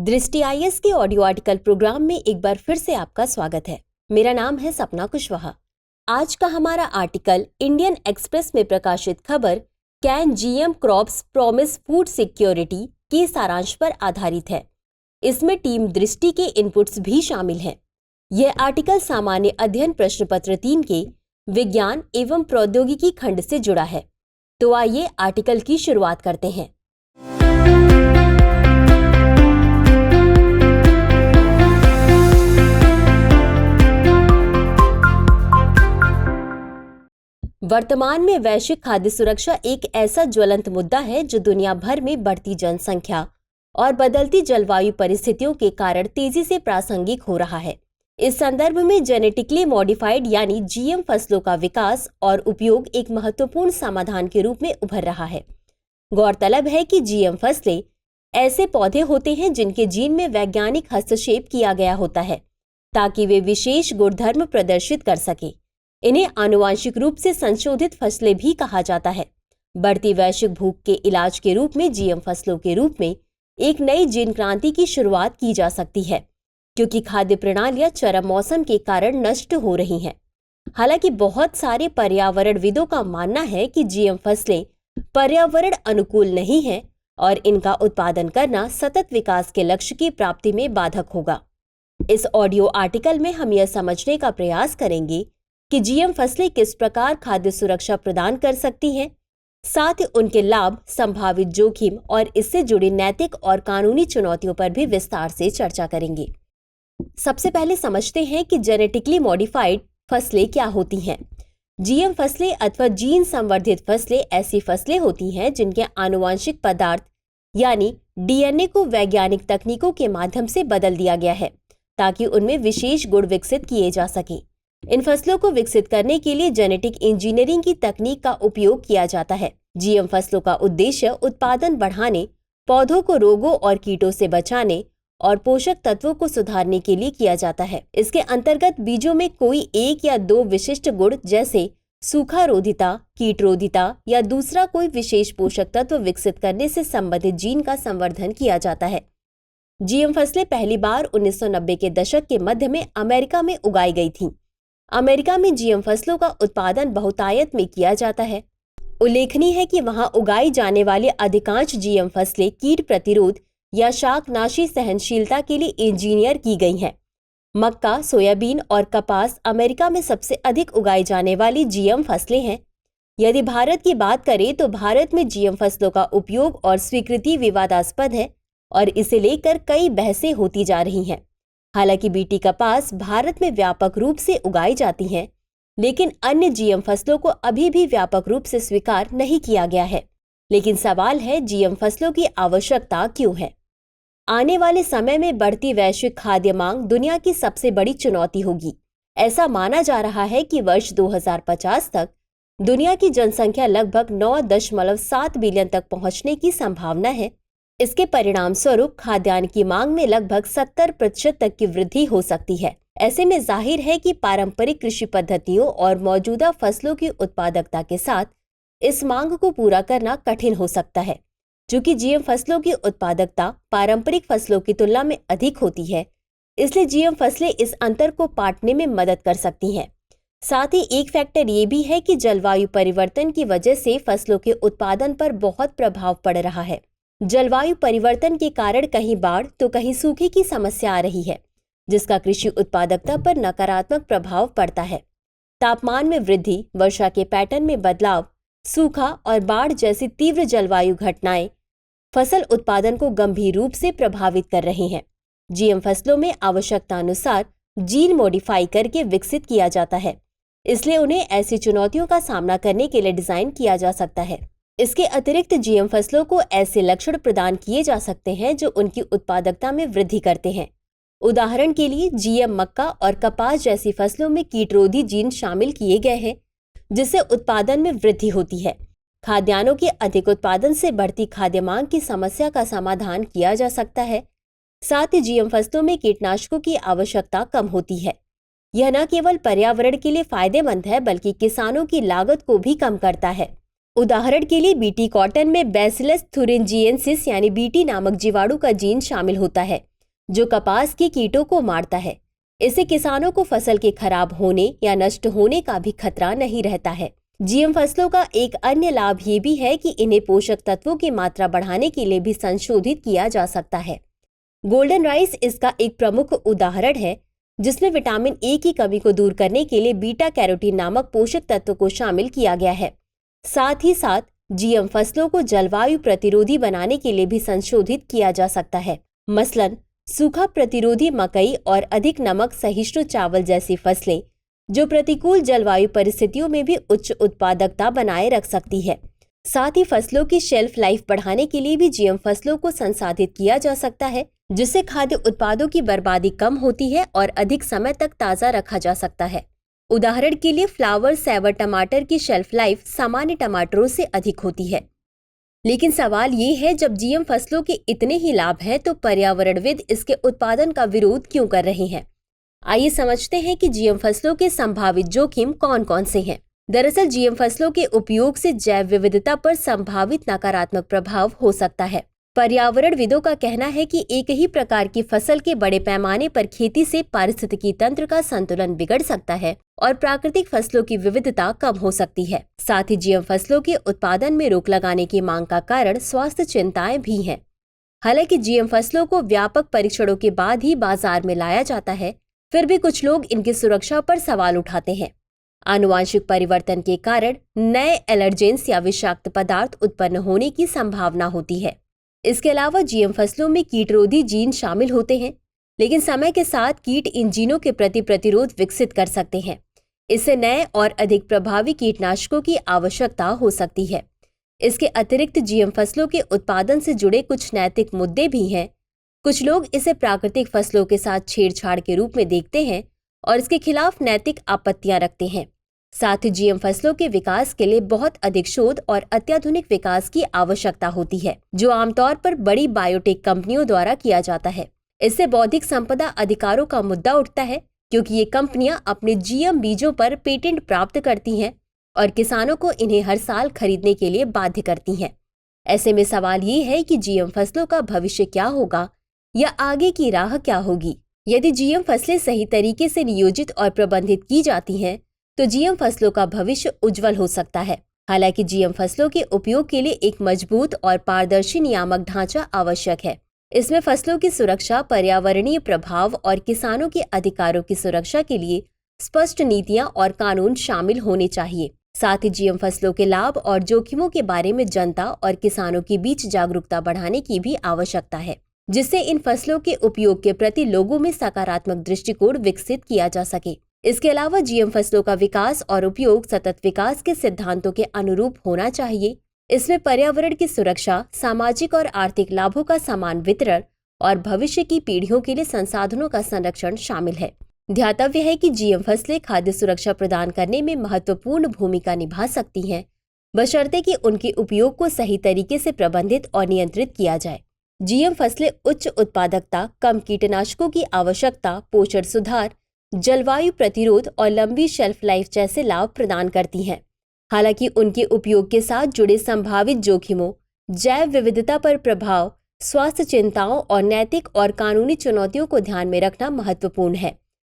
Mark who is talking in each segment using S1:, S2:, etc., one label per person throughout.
S1: दृष्टि आईएएस के audio article programme में एक बार फिर से आपका स्वागत है। मेरा नाम है सपना कुशवाहा। आज का हमारा आर्टिकल इंडियन एक्सप्रेस में प्रकाशित खबर can GM crops promise food security के सारांश पर आधारित है। इसमें टीम दृष्टि के इनपुट्स भी शामिल हैं। यह आर्टिकल सामान्य अध्ययन प्रश्न पत्र 3 के विज्ञान एवं प्रौद्योगिकी खंड से जुड़ा है। तो आइए आर्टिकल की शुरुआत करते हैं। वर्तमान में वैश्विक खाद्य सुरक्षा एक ऐसा ज्वलंत मुद्दा है जो दुनिया भर में बढ़ती जनसंख्या और बदलती जलवायु परिस्थितियों के कारण तेजी से प्रासंगिक हो रहा है। इस संदर्भ में जेनेटिकली मॉडिफाइड यानी जीएम फसलों का विकास और उपयोग एक महत्वपूर्ण समाधान के रूप में उभर रहा है। गौरतलब है कि जीएम फसलें ऐसे पौधे होते हैं जिनके जीन में वैज्ञानिक हस्तक्षेप किया गया होता है ताकि वे विशेष गुणधर्म प्रदर्शित कर सके। इन्हें आनुवांशिक रूप से संशोधित फसलें भी कहा जाता है। बढ़ती वैश्विक भूख के इलाज के रूप में जीएम फसलों के रूप में एक नई जीन क्रांति की शुरुआत की जा सकती है, क्योंकि खाद्य प्रणालियां चरम मौसम के कारण नष्ट हो रही हैं। हालांकि बहुत सारे पर्यावरणविदों का मानना है कि जीएम फसलें पर्यावरण अनुकूल नहीं हैं और इनका उत्पादन करना सतत विकास के लक्ष्य की प्राप्ति में बाधक होगा। इस ऑडियो आर्टिकल में हम यह समझने का प्रयास करेंगे कि जीएम फसलें किस प्रकार खाद्य सुरक्षा प्रदान कर सकती हैं, साथ ही उनके लाभ, संभावित जोखिम और इससे जुड़ी नैतिक और कानूनी चुनौतियों पर भी विस्तार से चर्चा करेंगे। सबसे पहले समझते हैं कि जेनेटिकली मॉडिफाइड फसलें क्या होती हैं। जीएम फसलें अथवा जीन संवर्धित फसलें ऐसी फसलें होती हैं जिनके आनुवांशिक पदार्थ यानी डीएनए को वैज्ञानिक तकनीकों के माध्यम से बदल दिया गया है ताकि उनमें विशेष गुण विकसित किए जा सकें। इन फसलों को विकसित करने के लिए जेनेटिक इंजीनियरिंग की तकनीक का उपयोग किया जाता है। जीएम फसलों का उद्देश्य उत्पादन बढ़ाने, पौधों को रोगों और कीटों से बचाने और पोषक तत्वों को सुधारने के लिए किया जाता है। इसके अंतर्गत बीजों में कोई एक या दो विशिष्ट गुण जैसे सूखा रोधिता, कीट रोधिता या दूसरा कोई विशेष पोषक तत्व विकसित करने से संबंधित जीन का संवर्धन किया जाता है। जीएम फसलें पहली बार 1990 के दशक के मध्य में अमेरिका में उगाई गई थीं। अमेरिका में जीएम फसलों का उत्पादन बहुतायत में किया जाता है। उल्लेखनीय है कि वहां उगाई जाने वाली अधिकांश जीएम फसलें कीट प्रतिरोध या शाकनाशी सहनशीलता के लिए इंजीनियर की गई हैं। मक्का, सोयाबीन और कपास अमेरिका में सबसे अधिक उगाई जाने वाली जीएम फसलें हैं। यदि भारत की बात करें तो भारत में जीएम फसलों का उपयोग और स्वीकृति विवादास्पद है और इसे लेकर कई बहसें होती जा रही हैं। हालांकि बीटी कपास भारत में व्यापक रूप से उगाई जाती हैं, लेकिन अन्य जीएम फसलों को अभी भी व्यापक रूप से स्वीकार नहीं किया गया है। लेकिन सवाल है, जीएम फसलों की आवश्यकता क्यों है? आने वाले समय में बढ़ती वैश्विक खाद्य मांग दुनिया की सबसे बड़ी चुनौती होगी। ऐसा माना जा रहा है कि वर्ष 2050 तक दुनिया की जनसंख्या लगभग 9.7 बिलियन तक पहुंचने की संभावना है। इसके परिणाम स्वरूप खाद्यान्न की मांग में लगभग 70% तक की वृद्धि हो सकती है। ऐसे में जाहिर है कि पारंपरिक कृषि पद्धतियों और मौजूदा फसलों की उत्पादकता के साथ इस मांग को पूरा करना कठिन हो सकता है। चूंकि जीएम फसलों की उत्पादकता पारंपरिक फसलों की तुलना में अधिक होती है, इसलिए जीएम फसलें इस अंतर को पाटने में मदद कर सकती हैं। साथ ही एक फैक्टर ये भी है कि जलवायु परिवर्तन की वजह से फसलों के उत्पादन पर बहुत प्रभाव पड़ रहा है। जलवायु परिवर्तन के कारण कहीं बाढ़ तो कहीं सूखे की समस्या आ रही है, जिसका कृषि उत्पादकता पर नकारात्मक प्रभाव पड़ता है। तापमान में वृद्धि, वर्षा के पैटर्न में बदलाव, सूखा और बाढ़ जैसी तीव्र जलवायु घटनाएं फसल उत्पादन को गंभीर रूप से प्रभावित कर रहे हैं। जीएम फसलों में आवश्यकता अनुसार जीन मॉडिफाई करके विकसित किया जाता है, इसलिए उन्हें ऐसी चुनौतियों का सामना करने के लिए डिजाइन किया जा सकता है। इसके अतिरिक्त जीएम फसलों को ऐसे लक्षण प्रदान किए जा सकते हैं जो उनकी उत्पादकता में वृद्धि करते हैं। उदाहरण के लिए जीएम मक्का और कपास जैसी फसलों में कीटरोधी जीन शामिल किए गए हैं, जिससे उत्पादन में वृद्धि होती है। खाद्यान्नों के अधिक उत्पादन से बढ़ती खाद्य मांग की समस्या का समाधान किया जा सकता है। साथ ही जीएम फसलों में कीटनाशकों की आवश्यकता कम होती है। यह न केवल पर्यावरण के लिए फायदेमंद है बल्कि किसानों की लागत को भी कम करता है। उदाहरण के लिए बीटी कॉटन में बैसिलस थुरिंजिएंसिस यानी बीटी नामक जीवाणु का जीन शामिल होता है, जो कपास के कीटों को मारता है। इससे किसानों को फसल के खराब होने या नष्ट होने का भी खतरा नहीं रहता है। जीएम फसलों का एक अन्य लाभ ये भी है कि इन्हें पोषक तत्वों की मात्रा बढ़ाने के लिए भी संशोधित किया जा सकता है। गोल्डन राइस इसका एक प्रमुख उदाहरण है, जिसमें विटामिन ए की कमी को दूर करने के लिए बीटा कैरोटीन नामक पोषक तत्व को शामिल किया गया है। साथ ही साथ जीएम फसलों को जलवायु प्रतिरोधी बनाने के लिए भी संशोधित किया जा सकता है। मसलन सूखा प्रतिरोधी मकई और अधिक नमक सहिष्णु चावल जैसी फसलें, जो प्रतिकूल जलवायु परिस्थितियों में भी उच्च उत्पादकता बनाए रख सकती है। साथ ही फसलों की शेल्फ लाइफ बढ़ाने के लिए भी जीएम फसलों को संसाधित किया जा सकता है, जिससे खाद्य उत्पादों की बर्बादी कम होती है और अधिक समय तक ताज़ा रखा जा सकता है। उदाहरण के लिए फ्लावर सेवर टमाटर की शेल्फ लाइफ सामान्य टमाटरों से अधिक होती है। लेकिन सवाल ये है, जब जीएम फसलों के इतने ही लाभ हैं तो पर्यावरणविद इसके उत्पादन का विरोध क्यों कर रहे हैं? आइए समझते हैं कि जीएम फसलों के संभावित जोखिम कौन कौन से हैं। दरअसल जीएम फसलों के उपयोग से जैव विविधता पर संभावित नकारात्मक प्रभाव हो सकता है। पर्यावरणविदों का कहना है कि एक ही प्रकार की फसल के बड़े पैमाने पर खेती से पारिस्थितिकी तंत्र का संतुलन बिगड़ सकता है और प्राकृतिक फसलों की विविधता कम हो सकती है। साथ ही जीएम फसलों के उत्पादन में रोक लगाने की मांग का कारण स्वास्थ्य चिंताएं भी हैं। हालांकि जीएम फसलों को व्यापक परीक्षणों के बाद ही बाजार में लाया जाता है, फिर भी कुछ लोग इनकी सुरक्षा पर सवाल उठाते हैं। आनुवांशिक परिवर्तन के कारण नए एलर्जेंस या विषाक्त पदार्थ उत्पन्न होने की संभावना होती है। इसके अलावा जीएम फसलों में कीटरोधी जीन शामिल होते हैं, लेकिन समय के साथ कीट इन जीनों के प्रति प्रतिरोध विकसित कर सकते हैं। इससे नए और अधिक प्रभावी कीटनाशकों की आवश्यकता हो सकती है। इसके अतिरिक्त जीएम फसलों के उत्पादन से जुड़े कुछ नैतिक मुद्दे भी हैं। कुछ लोग इसे प्राकृतिक फसलों के साथ छेड़छाड़ के रूप में देखते हैं और इसके खिलाफ नैतिक आपत्तियां रखते हैं। साथ ही जीएम फसलों के विकास के लिए बहुत अधिक शोध और अत्याधुनिक विकास की आवश्यकता होती है, जो आमतौर पर बड़ी बायोटेक कंपनियों द्वारा किया जाता है। इससे बौद्धिक संपदा अधिकारों का मुद्दा उठता है, क्योंकि ये कंपनियां अपने जीएम बीजों पर पेटेंट प्राप्त करती हैं और किसानों को इन्हें हर साल खरीदने के लिए बाध्य करती हैं। ऐसे में सवाल ये है कि जीएम फसलों का भविष्य क्या होगा या आगे की राह क्या होगी। यदि जीएम फसलें सही तरीके से नियोजित और प्रबंधित की जाती हैं, तो जीएम फसलों का भविष्य उज्जवल हो सकता है। हालांकि जीएम फसलों के उपयोग के लिए एक मजबूत और पारदर्शी नियामक ढांचा आवश्यक है। इसमें फसलों की सुरक्षा, पर्यावरणीय प्रभाव और किसानों के अधिकारों की सुरक्षा के लिए स्पष्ट नीतियां और कानून शामिल होने चाहिए। साथ ही जीएम फसलों के लाभ और जोखिमों के बारे में जनता और किसानों के बीच जागरूकता बढ़ाने की भी आवश्यकता है, जिससे इन फसलों के उपयोग के प्रति लोगों में सकारात्मक दृष्टिकोण विकसित किया जा सके। इसके अलावा जीएम फसलों का विकास और उपयोग सतत विकास के सिद्धांतों के अनुरूप होना चाहिए। इसमें पर्यावरण की सुरक्षा, सामाजिक और आर्थिक लाभों का समान वितरण और भविष्य की पीढ़ियों के लिए संसाधनों का संरक्षण शामिल है। ध्यातव्य है कि जीएम फसलें खाद्य सुरक्षा प्रदान करने में महत्वपूर्ण भूमिका निभा सकती हैं, बशर्ते कि उनके उपयोग को सही तरीके से प्रबंधित और नियंत्रित किया जाए। जीएम फसलें उच्च उत्पादकता, कम कीटनाशकों की आवश्यकता, पोषण सुधार, जलवायु प्रतिरोध और लंबी शेल्फ लाइफ जैसे लाभ प्रदान करती हैं। हालांकि उनके उपयोग के साथ जुड़े संभावित जोखिमों, जैव विविधता पर प्रभाव, स्वास्थ्य चिंताओं और नैतिक और कानूनी चुनौतियों को ध्यान में रखना महत्वपूर्ण है।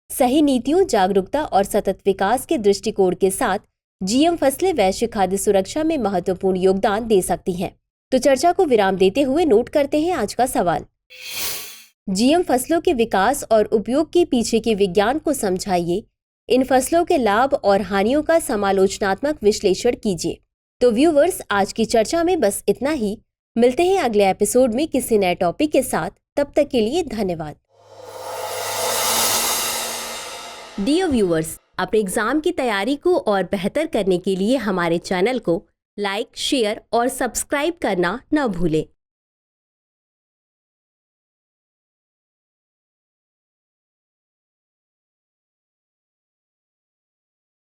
S1: सही नीतियों, जागरूकता और सतत विकास के दृष्टिकोण के साथ जीएम फसलें वैश्विक खाद्य सुरक्षा में महत्वपूर्ण योगदान दे सकती हैं। तो चर्चा को विराम देते हुए नोट करते हैं आज का सवाल। जीएम फसलों के विकास और उपयोग के पीछे के विज्ञान को समझाइए। इन फसलों के लाभ और हानियों का समालोचनात्मक विश्लेषण कीजिए। तो व्यूवर्स, आज की चर्चा में बस इतना ही। मिलते हैं अगले एपिसोड में किसी नए टॉपिक के साथ। तब तक के लिए धन्यवाद। डियर व्यूवर्स, अपने एग्जाम की तैयारी को और बेहतर करने के लिए हमारे चैनल को लाइक, शेयर और सब्सक्राइब करना न भूलें।